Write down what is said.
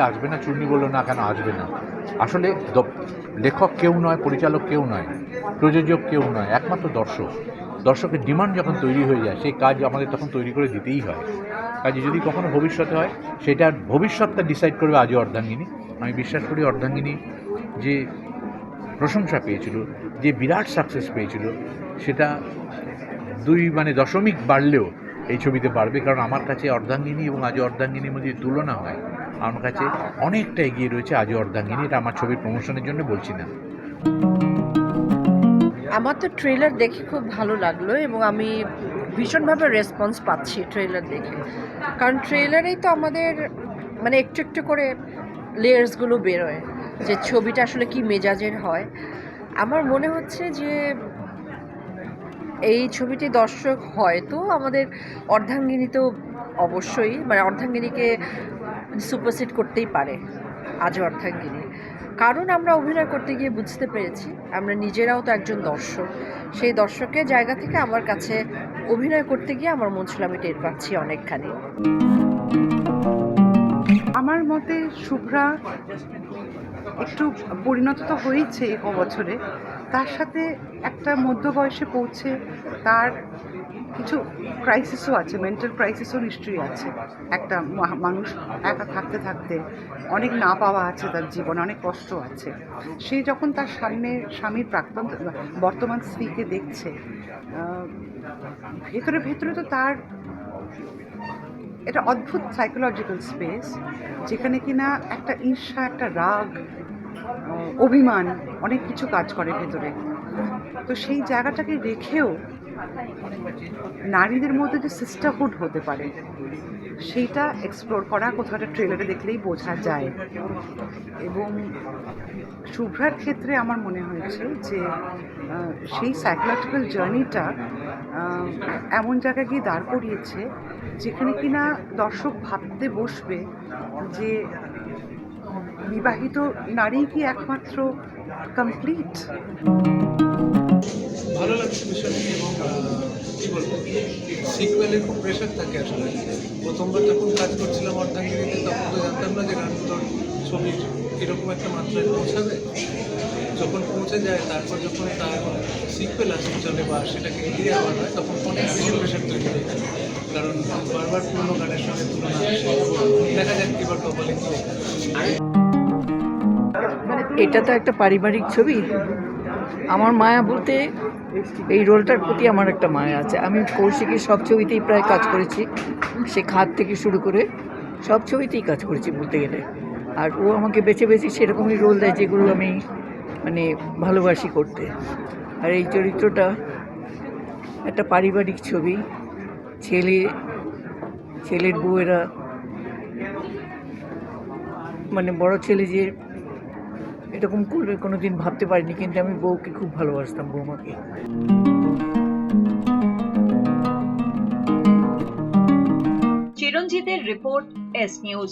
আসবে না, চূর্ণী বললো না কেন আসবে না। আসলে লেখক কেউ নয়, পরিচালক কেউ নয়, প্রযোজক কেউ নয়, একমাত্র দর্শক। দর্শকের ডিমান্ড যখন তৈরি হয়ে যায় সেই কাজ আমাদের তখন তৈরি করে দিতেই হয়। কাজে যদি কখনো ভবিষ্যতে হয় সেটার ভবিষ্যৎটা ডিসাইড করবে আজও অর্ধাঙ্গিনী। আমি বিশ্বাস করি অর্ধাঙ্গিনী যে প্রশংসা পেয়েছিল, যে বিরাট সাকসেস পেয়েছিল, সেটা দশমিক বাড়লেও এই ছবিতে বাড়বে। কারণ আমার কাছে অর্ধাঙ্গিনী এবং আজও অর্ধাঙ্গিনীর মধ্যে তুলনা হয়, আমার কাছে অনেকটা এগিয়ে রয়েছে আজও অর্ধাঙ্গিনী। এটা আমার ছবির প্রমোশনের জন্য বলছি না। আমার তো ট্রেলার দেখে খুব ভালো লাগলো এবং আমি ভীষণভাবে রেসপন্স পাচ্ছি ট্রেলার দেখে। কারণ ট্রেলারেই তো আমাদের মানে একটু একটু করে লেয়ার্সগুলো বেরোয় যে ছবিটা আসলে কি মেজাজের হয়। আমার মনে হচ্ছে যে এই ছবিটি দর্শক হয়তো আমাদের অর্ধাঙ্গিনী তো অবশ্যই মানে অর্ধাঙ্গিনীকে সুপারসিড করতেই পারে আজও অর্ধাঙ্গিনী। কারণ আমরা অভিনয় করতে গিয়ে বুঝতে পেরেছি আমরা নিজেরাও তো একজন দর্শক। সেই দর্শকের জায়গা থেকে আমার কাছে অভিনয় করতে গিয়ে আমার মন ছুলে আমি টের পাচ্ছি অনেকখানি। আমার মতে শুভ্রা একটু পরিণত তো হয়েছে বছরে, তার সাথে একটা মধ্য বয়সে পৌঁছে তার কিছু ক্রাইসিসও আছে, মেন্টাল ক্রাইসিসও নিশ্চয়ই আছে। একটা মানুষ একা থাকতে থাকতে অনেক না পাওয়া আছে, তার জীবনে অনেক কষ্ট আছে। সে যখন তার সামনে স্বামীর বর্তমান স্ত্রীকে দেখছে, ভেতরে ভেতরে তো তার এটা অদ্ভুত সাইকোলজিক্যাল স্পেস, যেখানে কিনা একটা ঈর্ষা, একটা রাগ, অভিমান, অনেক কিছু কাজ করে ভেতরে। তো সেই জায়গাটাকে রেখেও নারীদের মধ্যে যে সিস্টারহুড হতে পারে সেইটা এক্সপ্লোর করা কোথাও একটা ট্রেলারে দেখলেই বোঝা যায়। এবং শুভ্রার ক্ষেত্রে আমার মনে হয়েছে যে সেই সাইকোলজিক্যাল জার্নিটা এমন জায়গায় গিয়ে দাঁড় করিয়েছে যেখানে কিনা দর্শক ভাবতে বসবে যে বিবাহিত নারী কি একমাত্র কমপ্লিট। ভালো লাগছে বিষয়টি। এবং কী বলবো, সিকুয়েলের খুব প্রেশার থাকে আসলে। প্রথমবার যখন কাজ করছিলাম অর্ধাঙ্গিনীতে তখন তো জানতাম না যে রানন্দর ছবি এরকম একটা মাত্রায় পৌঁছাবে। যখন পৌঁছে যায় তারপর যখন তার সিকুয়েল আসতে চলে বা সেটাকে এগিয়ে আবার হয় তখন অনেক বেশি প্রেশার তৈরি হয়ে যায়। কারণ বারবার পুরোনো গানের সঙ্গে তুলনা আসে। দেখা যাক এবার কপালে কী লেখা। এটা তো একটা পারিবারিক ছবি। আমার মায়া বলতে এই রোলটার প্রতি আমার একটা মায়া আছে। আমি কৌশিকের সব ছবিতেই প্রায় কাজ করেছি, সে খাত থেকে শুরু করে সব ছবিতেই কাজ করেছি বলতে গেলে। আর ও আমাকে বেছে বেছে সেরকমই রোল দেয় যেগুলো আমি মানে ভালোবাসি করতে। আর এই চরিত্রটা একটা পারিবারিক ছবি। ছেলের বউয়েরা মানে বড় ছেলে যে এরকম করবে কোনোদিন ভাবতে পারিনি, কিন্তু আমি বউকে খুব ভালোবাসতাম, বৌমাকে। চিরঞ্জিতের রিপোর্ট, এস নিউজ।